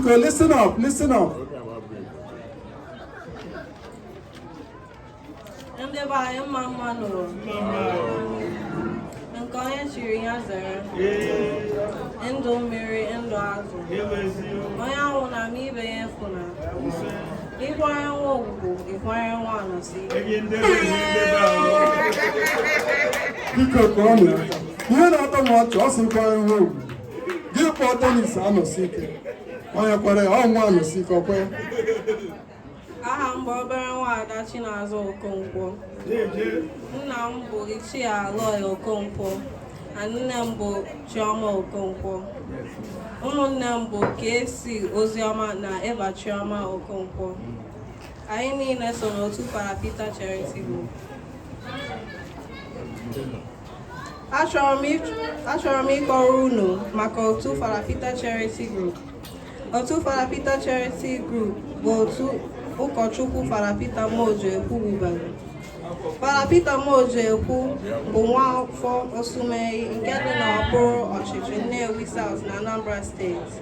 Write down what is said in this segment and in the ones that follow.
Because listen up, listen up. And the buy a mamma no. And going to your answer. And don't marry and do as my own. I'm even for if I won't go, if I want to see. Because come here. You don't want to also go home. Give Pota is an osike. I am quite a home one osike. Aha mbọbere nwaada Chinazụ Okonkwo. Nna m bụ Ichie Aloy Okonkwo na nne m bụ Chioma Okonkwo. Ụmụnne m bụ Kesi Ozioma na Eva Chioma Okonkwo. Anyị niile so n'otu Fada Pita Charity Group. Achọrọ m ịkọrọ unu maka otu Fada Pita Charity Group. Otu Fada Pita Charity Group bụ otu ụkọchukwu Fada Pita Mojoekwu wubere. Fada Pita Mojoekwu bụ nwa afọ Osumeyi nke dị n'okpuru ọchịchị Nnewi South na Anambra Steeti.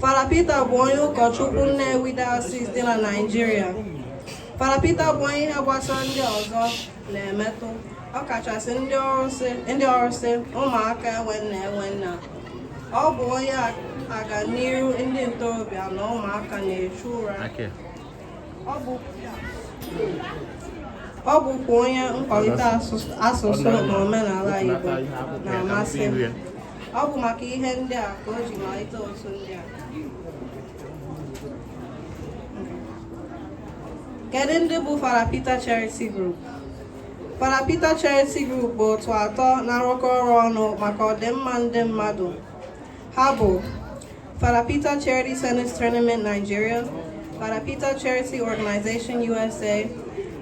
Fada Pita bụ onye ụkọchukwu Nnewi Diocese dị na Naịjirịa. Fada Pita bụ onye ihe gbasara ndị ọzọ na-emetụ, ọkachasị ndị ọrụsị, ụmụaka enwe nna. Ọ bụ onye aganiru ndị ntorobịa na ụmụaka na-echu ụra. Ọ bụkwa onye nkwalite asụsụ na omenala Igbo na-amasị m. Ọ bụ maka ihe ndị a ka o ji malite otu ndị a. Kedu ndị bụ Fada Pita Charity Group? Fada Pita Charity Group bụ otu atọ na-arụkọ ọrụ ọnụ maka ọdịmma ndị mmadụ. Ha bụ Fada Pita Charity Senate Tournament Nigeria, Fada Pita Charity Organization USA,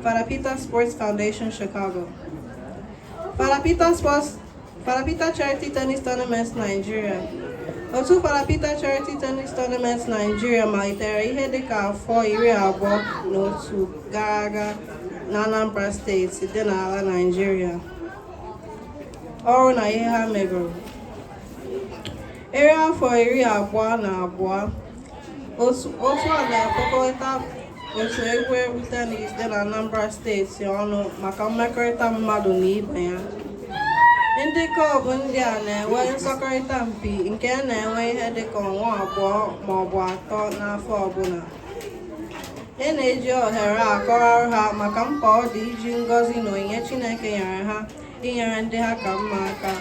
Fada Pita Sports Foundation Chicago. Fada Pita Charity Tennis Tournaments Nigeria. Otu Fada Pita Charity Tennis Tournaments Nigeria malitere ihe dịka afọ 21 gara aga na Anambra Steeti dị n'ala Nigeria. Ọrụ na ihe ha megoro. Eri afọ 22, otu a na-ekpokọta otu egwuregwu tenis dị na Anambra Steeti ọnụ maka mmekọrịta mmadụ na ibe ya. Ndị klọb ndị a na-enwe nsọkọrịta mpi nke na-enwe ihe dịka ọnwa 2 maọbụ 3 n'afọ ọbụla. E na-eji ohere akọrọ ha maka mkpa ọ dị iji ngọzi na onyinye Chineke nyere ha inyere ndị ha ka mma aka.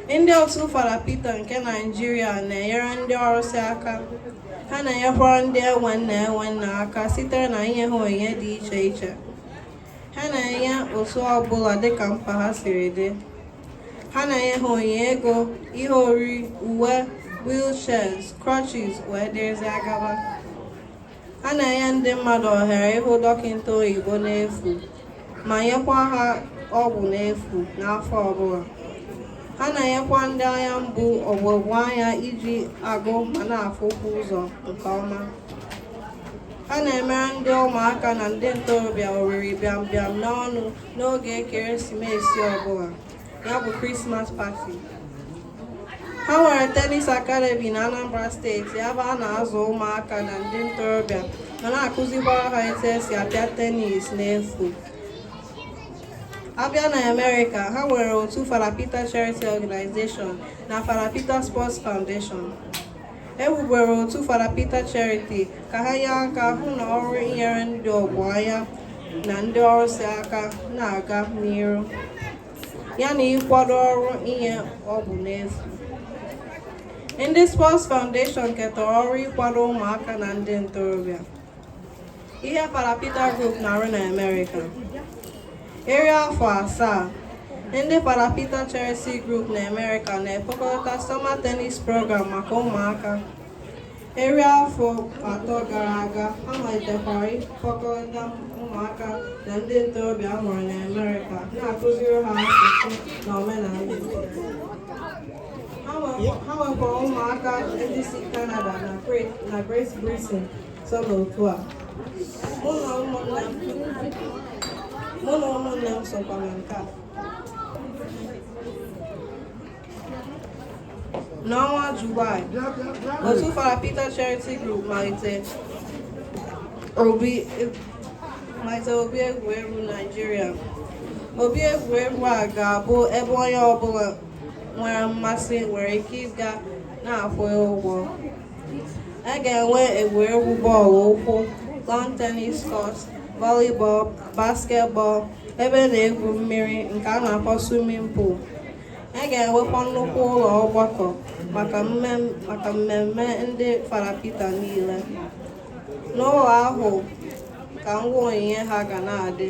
Ndị otu Fada Pita nke Naịjirịa na-enyere ndị ọrụsị aka. Ha na-enyekwara ndị enwe nna aka site na inye ha onyinye dị iche iche. Ha na-enye otu ọbụla dịka mkpa ha siri dị. Ha na-enye ha onyinye ego, ihe oriri, uwe, wheelchairs, crutches wdg. Ha na-enye ndị mmadụ ohere ịhụ dọkịta oyibo n'efu ma nyekwa ha ọgwụ n'efu n'afọ ọbụla. Ha na-enyekwa ndị anya mbụ ọgwụgwọ anya iji agụ ma na-afụkwa ụzọ nke ọma. Ha na-emere ndị ụmụaka na ndị ntorobịa oriri bịam n'ọnụ n'oge ekeresimesi ọbụla, ya bụ Christmas party. Ha nwere tennis academy na Anambra Steeti ebe a na-azụ ụmụaka na ndị ntorobịa ma na-akụzikwara ha etu esi apịa tennis n'efu. Abịa na America, ha nwere otu Fada Pita Charity Organization na Fada Pita Sports Foundation. Ewubere otu Fada Pita Charity ka ha nye aka hụ na ọrụ inyere ndị ọgbọ anya na ndị ọrụsị aka na-aga n'iru, ya na ịkwado ọrụ inye ọgwụ n'efu. Ndị Sports Foundation ketara ọrụ ịkwado ụmụaka na ndị ntorobịa. Ihe Fada Pita Group na-arụ na America. Eri afọ 7, ndị Fada Pita Charity Group na America na-ekpokọta summer tennis program maka ụmụaka. Eri afọ 3 gara aga, ha malitekwara ịkpọkọta ụmụaka na ndị ntorobịa amụrụ na America na-akụziri ha asụsụ na omenala Igbo. Ha nwekwara ụmụaka ndị si Canada na Great Britain so n'otu a. Mụ na ụmụnne m sokwa na nke a. N'ọnwa Julaị, otu Fada Pita Charity Group malitere obi egwuregwu Naịjirịa. Obi egwuregwu a ga-abụ ebe onye ọbụla nwere mmasị nwere ike ịga na-akwụ ụgwọ. A ga-enwe egwuregwu bọọlụ ụkwụ, lawn tennis court, volleyball, basketball, ebe na-egwu mmiri nke a na-akpọ swimming pool. A ga-enwekwa nnukwu ụlọ ọgbakọ maka mmemme ndị Fada Pita niile. N'ụlọ ahụ ka ngwa onyinye ha ga na-adị.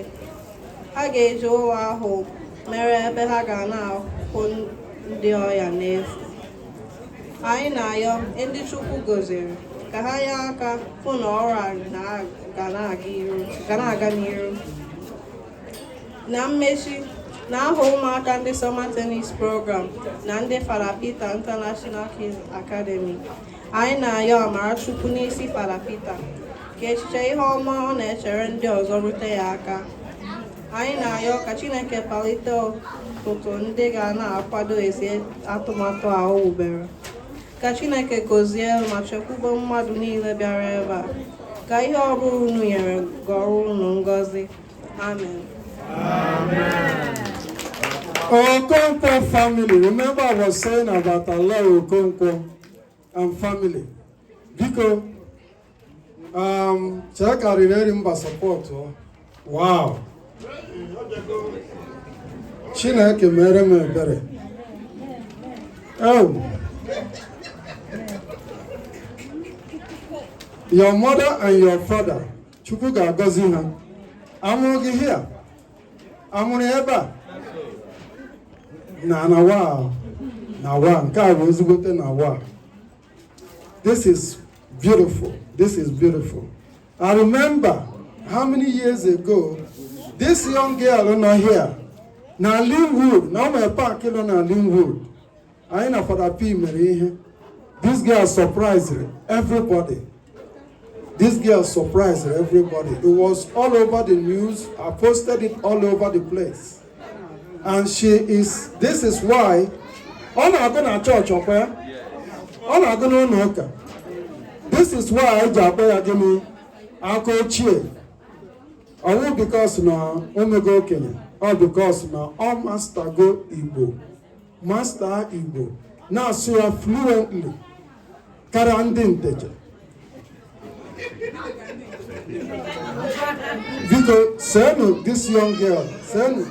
Ha ga-eji ụlọ ahụ mere ebe ha ga na-akwụ ndị ọya n'efu. Anyị na-ayọ ndị Chukwu gọziri ka ha nye aka hụ na ọrụ a ga na-aga n'iru. Na mmechi, n'aha ụmụaka ndị Summer Tennis Program na ndị Fada Pita International Kids Academy, anyị na-ayọ Amarachukwu n'isi Fada Pita ka echiche ihe ọma ọ na-echere ndị ọzọ rute ya aka. Anyị na-ayọ ka Chineke palite ụtụtụ ndị ga na-akwado ezi atụmatụ a o wubere. Ka Chineke gọzie ma chekwube mmadụ niile bịara ebe a. Ka ihe ọ bụla unu nyere gọrọ unu ngọzi. Amen. Okonkwo family. Remember I was saying about Allah Okonkwo and family. Biko, check out the support. Wow. Chineke mere m ebere. Oh. Your mother and your father, Chukwu ga-agọzi ha. Amụrụ gị here. Amụrụ ebe a. Na wa. Nke a bụ ezigbote na wa. This is beautiful. This is beautiful. I remember how many years ago this young girl not here. Na Linwood. Now my park na Linwood. I na Fada P mere ihe. This girl surprised everybody. This girl surprised everybody. It was all over the news. I posted it all over the place. And this is why, ọ na-agụ na church ọkwa ya? Ọ na-agụ n'ụlọ ụka. This is why I ji akpọ ya gịnị aka ochie. Ọ because na omego okenye. Or because na ọ master go Igbo. Master Igbo. Na-asụ ya fluently. Karịa ndị nteje. Vito, send this young girl. Send